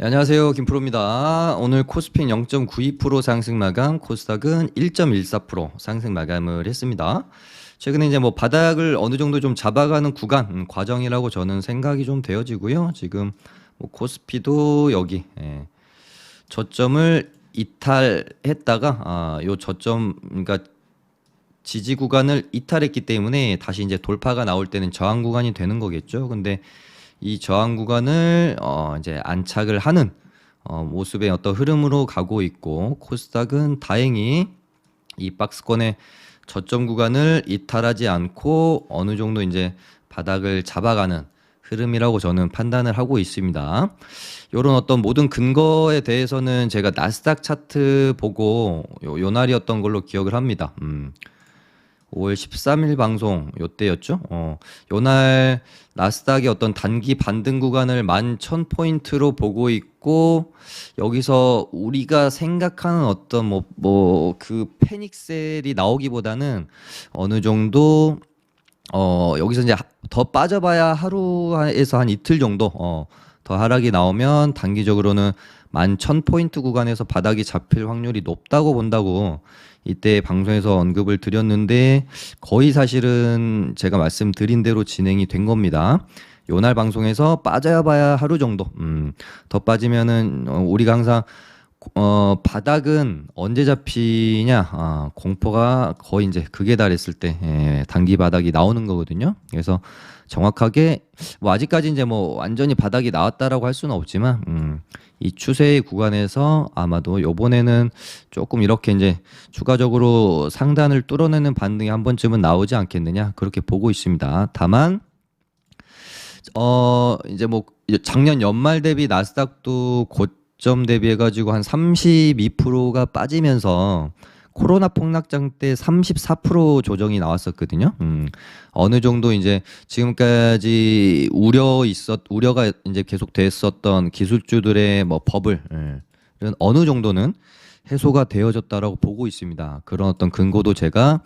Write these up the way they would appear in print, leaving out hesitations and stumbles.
네, 안녕하세요. 김프로입니다. 오늘 코스피는 0.92% 상승 마감, 코스닥은 1.14% 상승 마감을 했습니다. 최근에 이제 뭐 바닥을 어느 정도 좀 잡아가는 구간, 과정이라고 저는 생각이 좀 되어지고요. 지금 뭐 코스피도 여기 저점을 이탈했다가 요 저점 그러니까 지지 구간을 이탈했기 때문에 다시 이제 돌파가 나올 때는 저항 구간이 되는 거겠죠. 근데 이 저항 구간을 이제 안착을 하는 모습의 어떤 흐름으로 가고 있고, 코스닥은 다행히 이 박스권의 저점 구간을 이탈하지 않고 어느 정도 이제 바닥을 잡아가는 흐름이라고 저는 판단을 하고 있습니다. 이런 어떤 모든 근거에 대해서는 제가 나스닥 차트 보고 요 날이었던 걸로 기억을 합니다. 5월 13일 방송 요때였죠. 요날 나스닥의 어떤 단기 반등 구간을 11,000포인트로 보고 있고, 여기서 우리가 생각하는 어떤 뭐 그 패닉셀이 나오기보다는 어느 정도 여기서 이제 더 빠져봐야 하루에서 한 이틀 정도 더 하락이 나오면 단기적으로는 11,000포인트 구간에서 바닥이 잡힐 확률이 높다고 본다고 이때 방송에서 언급을 드렸는데, 거의 사실은 제가 말씀드린 대로 진행이 된 겁니다. 요날 방송에서 빠져야 봐야 하루 정도. 더 빠지면은 우리가 항상 바닥은 언제 잡히냐, 공포가 거의 이제 극에 달했을 때 단기 바닥이 나오는 거거든요. 그래서 정확하게 뭐 아직까지 이제 뭐 완전히 바닥이 나왔다라고 할 수는 없지만 이 추세의 구간에서 아마도 요번에는 조금 이렇게 이제 추가적으로 상단을 뚫어내는 반등이 한 번쯤은 나오지 않겠느냐, 그렇게 보고 있습니다. 다만 이제 뭐 작년 연말 대비 나스닥도 고점 대비해 가지고 한 32%가 빠지면서 코로나 폭락장 때 34% 조정이 나왔었거든요. 어느 정도 이제 지금까지 우려가 이제 계속 됐었던 기술주들의 뭐 버블, 이런 어느 정도는 해소가 되어졌다라고 보고 있습니다. 그런 어떤 근거도 제가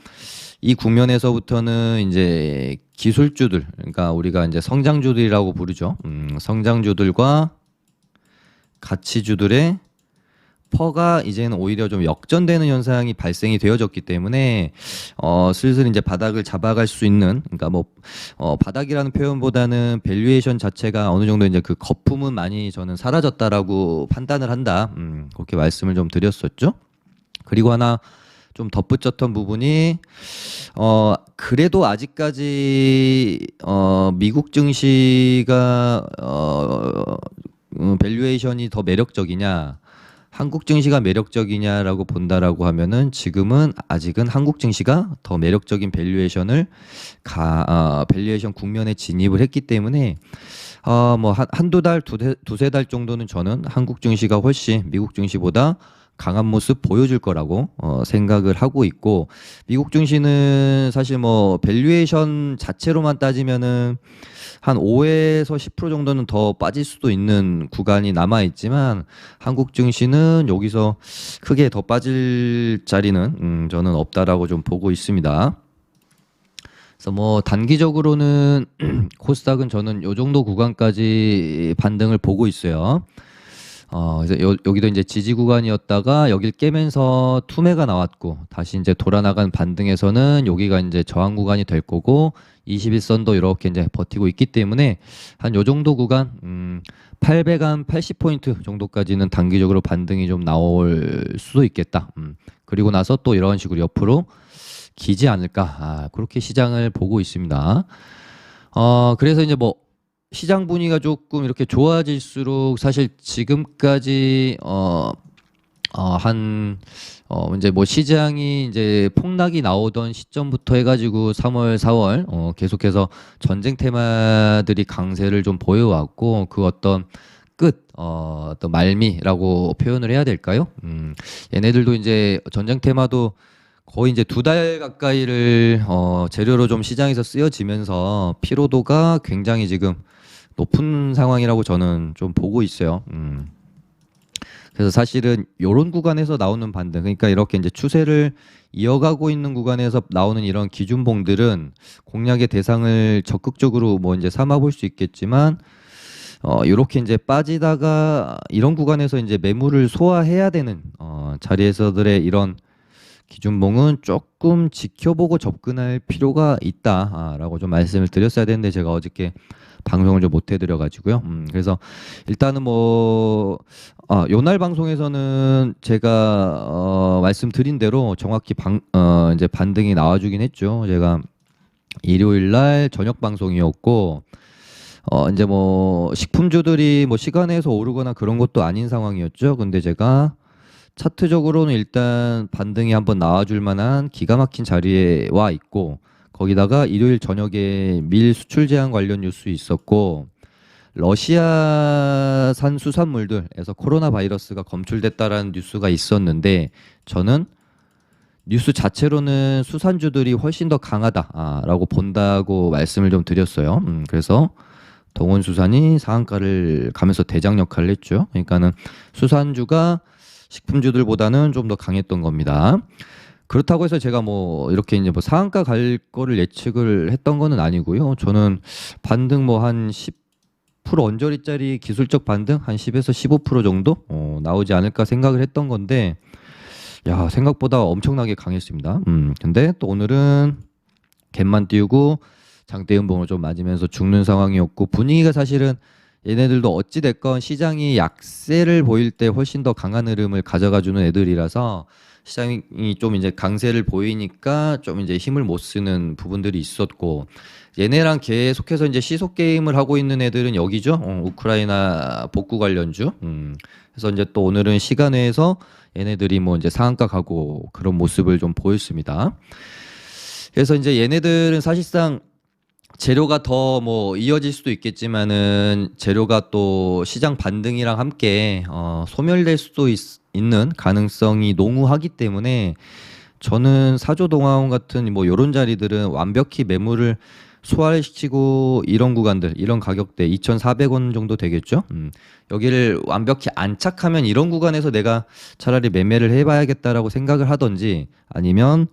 이 국면에서부터는 이제 기술주들, 그러니까 우리가 이제 성장주들이라고 부르죠. 성장주들과 가치주들의 퍼가 이제는 오히려 좀 역전되는 현상이 발생이 되어졌기 때문에 슬슬 이제 바닥을 잡아갈 수 있는, 그러니까 뭐 바닥이라는 표현보다는 밸류에이션 자체가 어느 정도 이제 그 거품은 많이 저는 사라졌다라고 판단을 한다. 그렇게 말씀을 좀 드렸었죠. 그리고 하나 좀 덧붙였던 부분이 그래도 아직까지 미국 증시가 밸류에이션이 더 매력적이냐, 한국 증시가 매력적이냐라고 본다라고 하면은 지금은 아직은 한국 증시가 더 매력적인 밸류에이션 국면에 진입을 했기 때문에 뭐 한두 달, 두세 달 정도는 저는 한국 증시가 훨씬 미국 증시보다 강한 모습 보여줄 거라고 생각을 하고 있고, 미국 증시는 사실 뭐 밸류에이션 자체로만 따지면은 한 5에서 10% 정도는 더 빠질 수도 있는 구간이 남아 있지만, 한국 증시는 여기서 크게 더 빠질 자리는 저는 없다라고 좀 보고 있습니다. 그래서 뭐 단기적으로는 코스닥은 저는 요 정도 구간까지 반등을 보고 있어요. 그래서 여기도 이제 지지 구간이었다가 여길 깨면서 투매가 나왔고, 다시 이제 돌아나간 반등에서는 여기가 이제 저항 구간이 될 거고, 21선도 이렇게 이제 버티고 있기 때문에 한 요 정도 구간, 800한 80포인트 정도까지는 단기적으로 반등이 좀 나올 수도 있겠다. 그리고 나서 또 이런 식으로 옆으로 기지 않을까, 그렇게 시장을 보고 있습니다. 그래서 이제 뭐 시장 분위기가 조금 이렇게 좋아질수록 사실 지금까지 이제 뭐 시장이 이제 폭락이 나오던 시점부터 해가지고 3월, 4월 계속해서 전쟁 테마들이 강세를 좀 보여왔고, 그 어떤 어떤 말미라고 표현을 해야 될까요? 얘네들도 이제 전쟁 테마도 거의 이제 2달 가까이를 재료로 좀 시장에서 쓰여지면서 피로도가 굉장히 지금 높은 상황이라고 저는 좀 보고 있어요. 그래서 사실은 이런 구간에서 나오는 반등, 그러니까 이렇게 이제 추세를 이어가고 있는 구간에서 나오는 이런 기준봉들은 공략의 대상을 적극적으로 뭐 이제 삼아 볼 수 있겠지만, 요렇게 이제 빠지다가 이런 구간에서 이제 매물을 소화해야 되는 자리에서들의 이런 기준봉은 조금 지켜보고 접근할 필요가 있다라고 좀 말씀을 드렸어야 되는데 제가 어저께 방송을 좀 못 해드려 가지고요. 그래서 일단은 뭐 요날 방송에서는 제가 말씀드린 대로 정확히 이제 반등이 나와주긴 했죠. 제가 일요일 날 저녁 방송이었고 이제 뭐 식품주들이 뭐 시간에서 오르거나 그런 것도 아닌 상황이었죠. 근데 제가 차트적으로는 일단 반등이 한번 나와줄 만한 기가 막힌 자리에 와 있고 거기다가 일요일 저녁에 밀 수출 제한 관련 뉴스 있었고 러시아산 수산물들에서 코로나 바이러스가 검출됐다라는 뉴스가 있었는데 저는 뉴스 자체로는 수산주들이 훨씬 더 강하다라고 본다고 말씀을 좀 드렸어요. 그래서 동원수산이 상한가를 가면서 대장 역할을 했죠. 그러니까는 수산주가 식품주들보다는 좀 더 강했던 겁니다. 그렇다고 해서 제가 뭐 이렇게 이제 뭐 상한가 갈 거를 예측을 했던 거는 아니고요. 저는 반등 뭐 한 10% 언저리짜리 기술적 반등 한 10에서 15% 정도 나오지 않을까 생각을 했던 건데 야 생각보다 엄청나게 강했습니다. 근데 또 오늘은 갭만 띄우고 장대 음봉을 좀 맞으면서 죽는 상황이었고 분위기가 사실은 얘네들도 어찌 됐건 시장이 약세를 보일 때 훨씬 더 강한 흐름을 가져가주는 애들이라서 시장이 좀 이제 강세를 보이니까 좀 이제 힘을 못 쓰는 부분들이 있었고 얘네랑 계속해서 이제 시속 게임을 하고 있는 애들은 여기죠. 우크라이나 복구 관련주. 그래서 이제 또 오늘은 시간외에서 얘네들이 뭐 이제 상한가 가고 그런 모습을 좀 보였습니다. 그래서 이제 얘네들은 사실상 재료가 더 뭐 이어질 수도 있겠지만은 재료가 또 시장 반등이랑 함께 소멸될 수도 있는 가능성이 농후하기 때문에 저는 사조동화원 같은 뭐 요런 자리들은 완벽히 매물을 소화시키고 이런 구간들 이런 가격대 2,400원 정도 되겠죠. 여기를 완벽히 안착하면 이런 구간에서 내가 차라리 매매를 해봐야겠다라고 생각을 하던지 아니면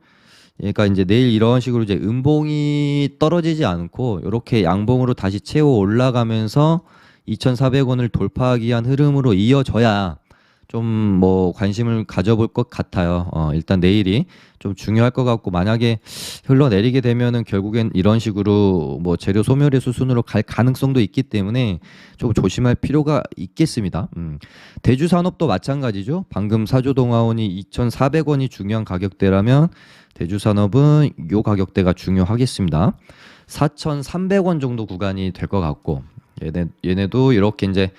그러니까 이제 내일 이런 식으로 이제 음봉이 떨어지지 않고 이렇게 양봉으로 다시 채워 올라가면서 2,400원을 돌파하기 위한 흐름으로 이어져야 좀 뭐 관심을 가져볼 것 같아요. 일단 내일이 좀 중요할 것 같고 만약에 흘러내리게 되면은 결국엔 이런 식으로 뭐 재료 소멸의 수순으로 갈 가능성도 있기 때문에 좀 조심할 필요가 있겠습니다. 대주산업도 마찬가지죠. 방금 사조동화원이 2,400원이 중요한 가격대라면 대주산업은 요 가격대가 중요하겠습니다. 4,300원 정도 구간이 될 것 같고 얘네도 이렇게 이제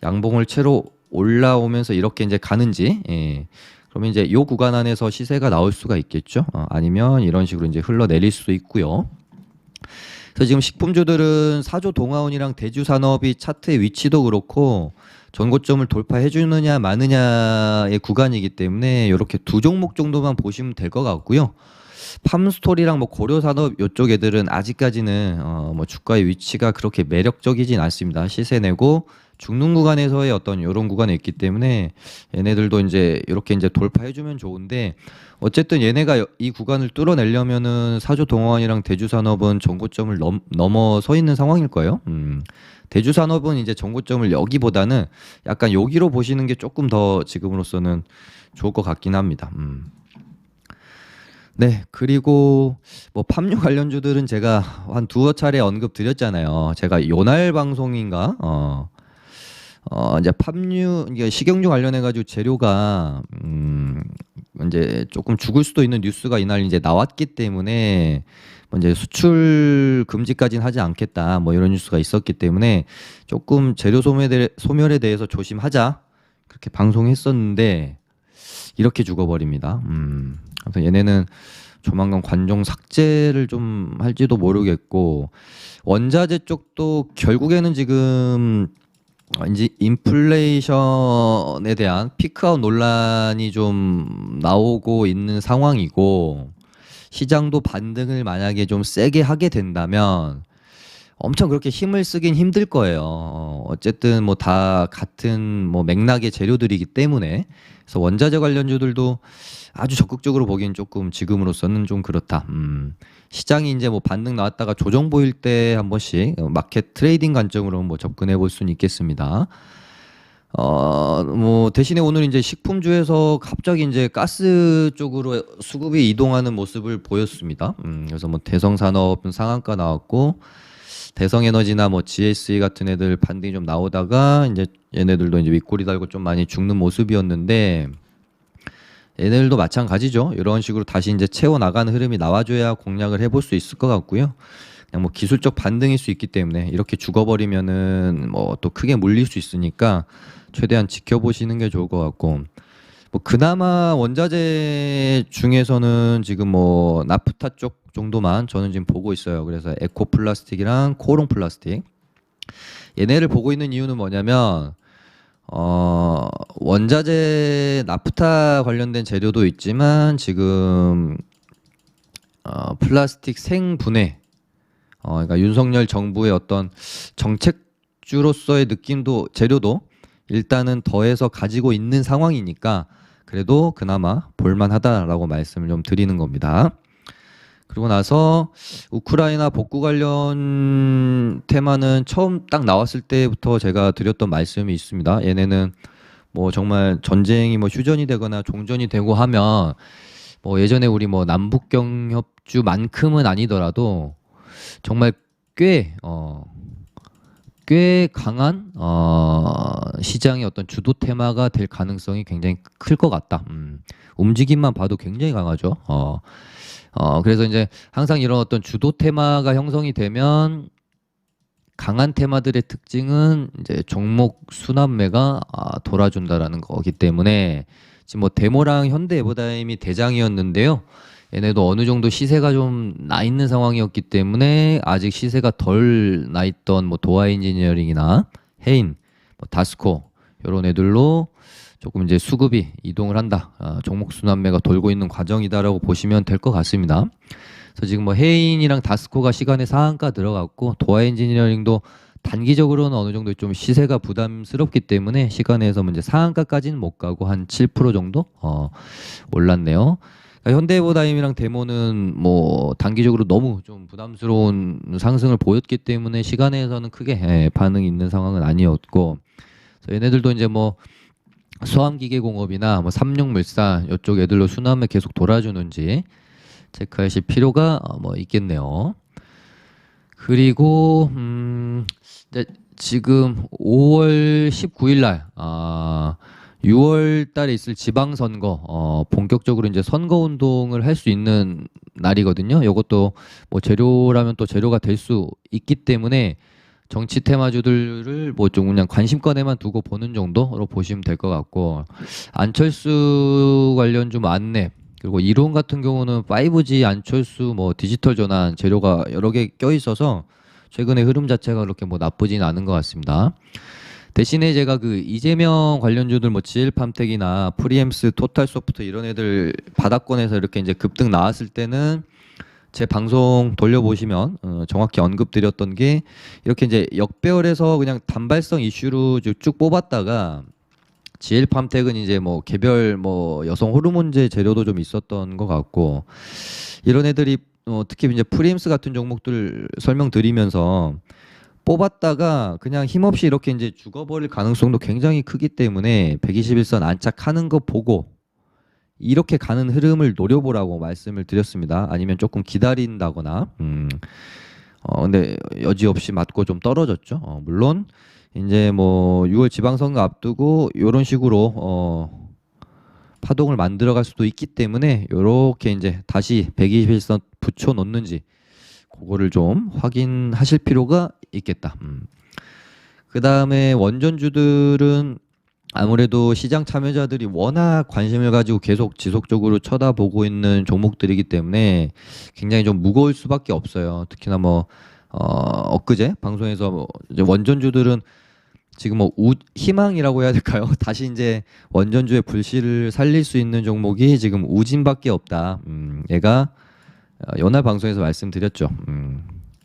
양봉을 채로 올라오면서 이렇게 이제 가는지 그러면 이제 요 구간 안에서 시세가 나올 수가 있겠죠. 아니면 이런 식으로 이제 흘러내릴 수도 있고요. 그래서 지금 식품주들은 사조 동아원이랑 대주산업이 차트의 위치도 그렇고 전고점을 돌파해 주느냐 마느냐의 구간이기 때문에 이렇게 두 종목 정도만 보시면 될 것 같고요. 팜스토리랑 뭐 고려산업 이쪽 애들은 아직까지는 뭐 주가의 위치가 그렇게 매력적이진 않습니다. 시세 내고 죽는 구간에서의 어떤 이런 구간에 있기 때문에 얘네들도 이제 이렇게 이제 돌파해주면 좋은데 어쨌든 얘네가 이 구간을 뚫어내려면은 사조 동아원이랑 대주산업은 전고점을 넘어서 있는 상황일 거예요. 대주산업은 이제 전고점을 여기보다는 약간 여기로 보시는 게 조금 더 지금으로서는 좋을 것 같긴 합니다. 네, 그리고 뭐 팜유 관련주들은 제가 한 두어 차례 언급 드렸잖아요. 제가 요날 방송인가 이제 팜유 이게 식용유 관련해 가지고 재료가 이제 조금 죽을 수도 있는 뉴스가 이날 이제 나왔기 때문에 뭐 이제 수출 금지까지는 하지 않겠다 뭐 이런 뉴스가 있었기 때문에 조금 재료 소멸에 대해서 조심하자 그렇게 방송했었는데 이렇게 죽어버립니다. 아무튼 얘네는 조만간 관종 삭제를 좀 할지도 모르겠고 원자재 쪽도 결국에는 지금 이제 인플레이션에 대한 피크아웃 논란이 좀 나오고 있는 상황이고 시장도 반등을 만약에 좀 세게 하게 된다면 엄청 그렇게 힘을 쓰긴 힘들 거예요. 어쨌든 뭐 다 같은 뭐 맥락의 재료들이기 때문에 그래서 원자재 관련주들도 아주 적극적으로 보기엔 조금 지금으로서는 좀 그렇다. 시장이 이제 뭐 반등 나왔다가 조정 보일 때 한 번씩 마켓 트레이딩 관점으로 뭐 접근해 볼 수는 있겠습니다. 뭐 대신에 오늘 이제 식품주에서 갑자기 이제 가스 쪽으로 수급이 이동하는 모습을 보였습니다. 그래서 뭐 대성산업 상한가 나왔고 대성에너지나 뭐 GSE 같은 애들 반등이 좀 나오다가 이제 얘네들도 이제 윗꼬리 달고 좀 많이 죽는 모습이었는데 얘네들도 마찬가지죠. 이런 식으로 다시 이제 채워 나가는 흐름이 나와줘야 공략을 해볼 수 있을 것 같고요. 그냥 뭐 기술적 반등일 수 있기 때문에 이렇게 죽어버리면은 뭐 또 크게 물릴 수 있으니까 최대한 지켜보시는 게 좋을 것 같고 뭐 그나마 원자재 중에서는 지금 뭐 나프타 쪽 정도만 저는 지금 보고 있어요. 그래서 에코 플라스틱이랑 코롱 플라스틱 얘네를 보고 있는 이유는 뭐냐면 원자재 나프타 관련된 재료도 있지만 지금 플라스틱 생분해 그러니까 윤석열 정부의 어떤 정책주로서의 느낌도 재료도 일단은 더해서 가지고 있는 상황이니까 그래도 그나마 볼만하다라고 말씀을 좀 드리는 겁니다. 그리고 나서 우크라이나 복구 관련 테마는 처음 딱 나왔을 때부터 제가 드렸던 말씀이 있습니다. 얘네는 뭐 정말 전쟁이 뭐 휴전이 되거나 종전이 되고 하면 뭐 예전에 우리 뭐 남북경협주만큼은 아니더라도 정말 꽤, 꽤 강한 시장의 어떤 주도 테마가 될 가능성이 굉장히 클 것 같다. 움직임만 봐도 굉장히 강하죠. 그래서 이제 항상 이런 어떤 주도 테마가 형성이 되면 강한 테마들의 특징은 이제 종목 순환매가 돌아준다라는 거기 때문에 지금 뭐 데모랑 현대 에버다임이 대장이었는데요. 얘네도 어느 정도 시세가 좀 나 있는 상황이었기 때문에 아직 시세가 덜 나 있던 뭐 도화 엔지니어링이나 해인, 뭐 다스코 이런 애들로 조금 이제 수급이 이동을 한다. 종목 순환매가 돌고 있는 과정이다라고 보시면 될 것 같습니다. 그래서 지금 뭐 해인이랑 다스코가 시간에 상한가 들어갔고 도화 엔지니어링도 단기적으로는 어느 정도 좀 시세가 부담스럽기 때문에 시간에서 이제 상한가까지는 못 가고 한 7% 정도 올랐네요. 그러니까 현대해보다임이랑 데모는 뭐 단기적으로 너무 좀 부담스러운 상승을 보였기 때문에 시간에서는 크게 반응이 있는 상황은 아니었고 그래서 얘네들도 이제 뭐 수암기계공업이나 뭐 삼육물산 이쪽 애들로 순환매 계속 돌아주는지 체크하실 필요가 뭐 있겠네요. 그리고 이제 지금 5월 19일 날 6월 달에 있을 지방선거 본격적으로 이제 선거 운동을 할 수 있는 날이거든요. 이것도 뭐 재료라면 또 재료가 될 수 있기 때문에 정치 테마주들을 뭐 좀 그냥 관심권에만 두고 보는 정도로 보시면 될 것 같고 안철수 관련 좀 안내 그리고 이론 같은 경우는 5G 안철수 뭐 디지털 전환 재료가 여러 개 껴 있어서 최근의 흐름 자체가 그렇게 뭐 나쁘진 않은 것 같습니다. 대신에 제가 그 이재명 관련주들 뭐 GL팜텍이나 프리엠스, 토탈소프트 이런 애들 바닥권에서 이렇게 이제 급등 나왔을 때는 제 방송 돌려보시면 정확히 언급드렸던 게 이렇게 이제 역배열해서 그냥 단발성 이슈로 쭉 뽑았다가 GL팜텍은 이제 뭐 개별 뭐 여성 호르몬제 재료도 좀 있었던 것 같고 이런 애들이 특히 이제 프리엠스 같은 종목들 설명드리면서 뽑았다가 그냥 힘없이 이렇게 이제 죽어버릴 가능성도 굉장히 크기 때문에 121선 안착하는 거 보고 이렇게 가는 흐름을 노려보라고 말씀을 드렸습니다. 아니면 조금 기다린다거나 근데 여지없이 맞고 좀 떨어졌죠. 물론 이제 뭐 6월 지방선거 앞두고 이런 식으로 파동을 만들어갈 수도 있기 때문에 이렇게 이제 다시 121선 붙여 놓는지 그거를 좀 확인하실 필요가 있겠다. 그 다음에 원전주들은 아무래도 시장 참여자들이 워낙 관심을 가지고 계속 지속적으로 쳐다보고 있는 종목들이기 때문에 굉장히 좀 무거울 수밖에 없어요. 특히나 뭐 엊그제 방송에서 뭐 이제 원전주들은 지금 뭐 희망이라고 해야 될까요? 다시 이제 원전주의 불씨를 살릴 수 있는 종목이 지금 우진밖에 없다. 얘가 연합 방송에서 말씀드렸죠.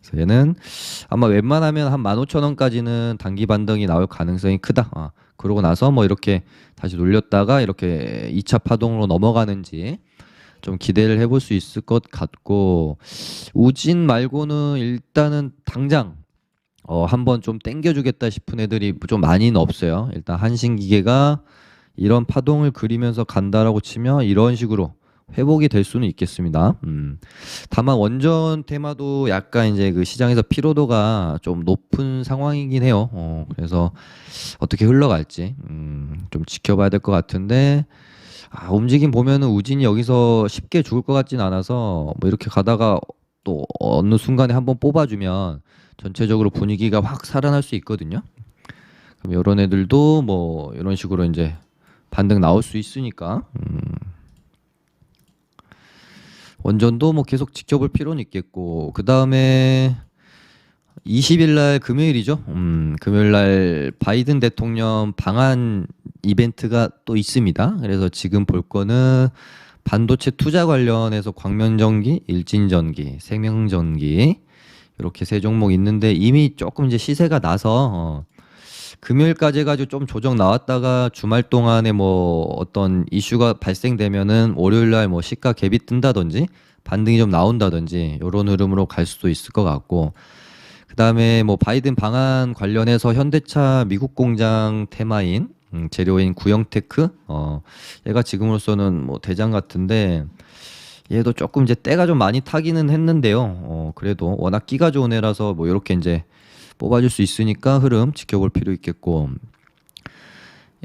그래서 얘는 아마 웬만하면 한 15,000원까지는 단기 반등이 나올 가능성이 크다. 그러고 나서 뭐 이렇게 다시 눌렸다가 이렇게 2차 파동으로 넘어가는지 좀 기대를 해볼 수 있을 것 같고, 우진 말고는 일단은 당장 한번 좀 땡겨주겠다 싶은 애들이 좀 많이는 없어요. 일단 한신기계가 이런 파동을 그리면서 간다라고 치면 이런 식으로 회복이 될 수는 있겠습니다. 다만 원전 테마도 약간 이제 그 시장에서 피로도가 좀 높은 상황이긴 해요. 그래서 어떻게 흘러갈지 좀 지켜봐야 될 것 같은데, 움직임 보면은 우진이 여기서 쉽게 죽을 것 같진 않아서 뭐 이렇게 가다가 또 어느 순간에 한번 뽑아주면 전체적으로 분위기가 확 살아날 수 있거든요. 그럼 이런 애들도 뭐 이런 식으로 이제 반등 나올 수 있으니까 원전도 뭐 계속 지켜볼 필요는 있겠고, 그 다음에 20일 날 금요일이죠. 금요일 날 바이든 대통령 방한 이벤트가 또 있습니다. 그래서 지금 볼 거는 반도체 투자 관련해서 광면전기, 일진전기, 생명전기 이렇게 세 종목 있는데, 이미 조금 이제 시세가 나서 금요일까지 해가지고 좀 조정 나왔다가 주말 동안에 뭐 어떤 이슈가 발생되면은 월요일 날 뭐 시가 갭이 뜬다든지 반등이 좀 나온다든지 이런 흐름으로 갈 수도 있을 것 같고, 그다음에 뭐 바이든 방한 관련해서 현대차 미국 공장 테마인 재료인 구형테크, 얘가 지금으로서는 뭐 대장 같은데, 얘도 조금 이제 때가 좀 많이 타기는 했는데요. 그래도 워낙 끼가 좋은 애라서 뭐 이렇게 이제 뽑아줄 수 있으니까 흐름 지켜볼 필요 있겠고,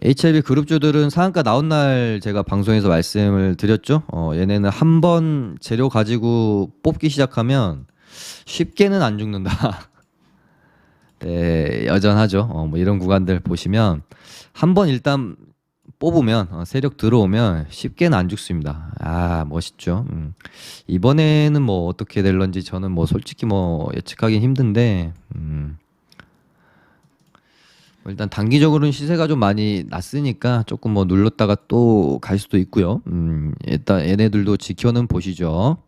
HLB 그룹주들은 상한가 나온 날 제가 방송에서 말씀을 드렸죠. 얘네는 한 번 재료 가지고 뽑기 시작하면 쉽게는 안 죽는다. 네, 여전하죠. 뭐 이런 구간들 보시면 한 번 일단 뽑으면 세력 들어오면 쉽게는 안 죽습니다. 멋있죠. 이번에는 뭐 어떻게 될런지 저는 뭐 솔직히 뭐 예측하기 힘든데, 일단 단기적으로는 시세가 좀 많이 났으니까 조금 뭐 눌렀다가 또 갈 수도 있고요. 일단 얘네들도 지켜는 보시죠.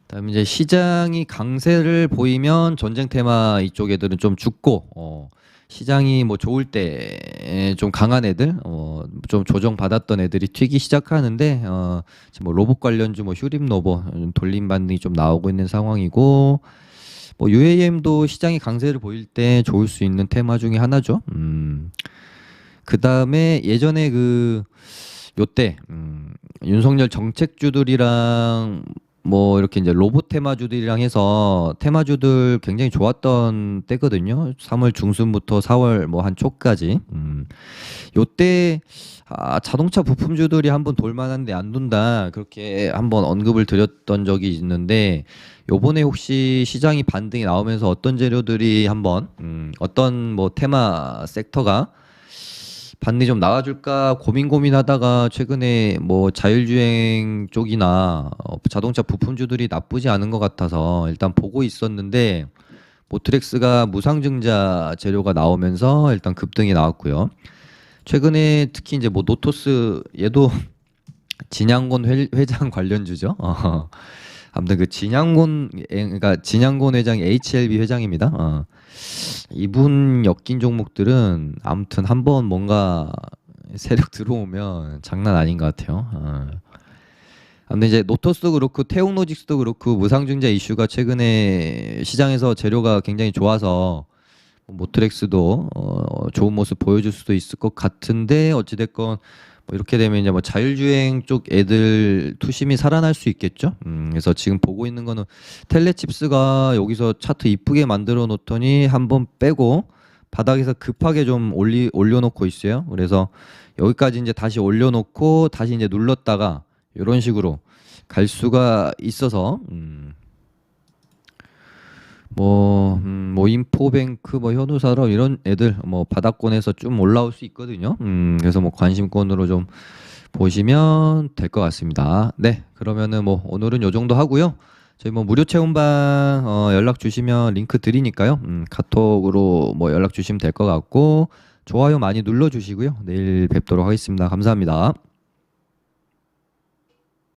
그다음에 이제 시장이 강세를 보이면 전쟁 테마 이쪽 애들은 좀 죽고, 시장이 뭐 좋을 때 좀 강한 애들, 좀 조정 받았던 애들이 튀기 시작하는데, 지금 뭐 로봇 관련주 뭐 휴림 로봇 돌림 반등이 좀 나오고 있는 상황이고, 뭐 UAM도 시장이 강세를 보일 때 좋을 수 있는 테마 중에 하나죠. 그 다음에 예전에 그 요때 윤석열 정책주들이랑 뭐 이렇게 이제 로봇 테마주들이랑 해서 테마주들 굉장히 좋았던 때거든요. 3월 중순부터 4월 뭐 한 초까지. 요때 자동차 부품주들이 한번 돌만한데 안 돈다, 그렇게 한번 언급을 드렸던 적이 있는데, 요번에 혹시 시장이 반등이 나오면서 어떤 재료들이 한번 어떤 뭐 테마 섹터가 반등이 좀 나와줄까 고민하다가 최근에 뭐 자율주행 쪽이나 자동차 부품주들이 나쁘지 않은 것 같아서 일단 보고 있었는데, 모트렉스가 무상증자 재료가 나오면서 일단 급등이 나왔고요. 최근에 특히 이제 뭐 노토스, 얘도 진양곤 회장 관련주죠. 아무튼 그 그러니까 진양곤 회장이 HLB 회장입니다. 이분 엮인 종목들은 아무튼 한번 뭔가 세력 들어오면 장난 아닌 것 같아요. 아무튼 이제 노토스도 그렇고 태웅로직스도 그렇고 무상증자 이슈가 최근에 시장에서 재료가 굉장히 좋아서 모트렉스도 좋은 모습 보여줄 수도 있을 것 같은데, 어찌됐건 뭐 이렇게 되면 이제 뭐 자율주행 쪽 애들 투심이 살아날 수 있겠죠. 그래서 지금 보고 있는 거는 텔레칩스가 여기서 차트 이쁘게 만들어 놓더니 한번 빼고 바닥에서 급하게 좀 올려놓고 있어요. 그래서 여기까지 이제 다시 올려놓고 다시 이제 눌렀다가 이런 식으로 갈 수가 있어서, 뭐 인포뱅크, 뭐 현우사람 이런 애들 뭐 바닥권에서 좀 올라올 수 있거든요. 그래서 뭐 관심권으로 좀 보시면 될 것 같습니다. 네, 그러면은 뭐 오늘은 요 정도 하고요. 저희 뭐 무료 체험방 연락 주시면 링크 드리니까요. 카톡으로 뭐 연락 주시면 될 것 같고, 좋아요 많이 눌러 주시고요. 내일 뵙도록 하겠습니다. 감사합니다.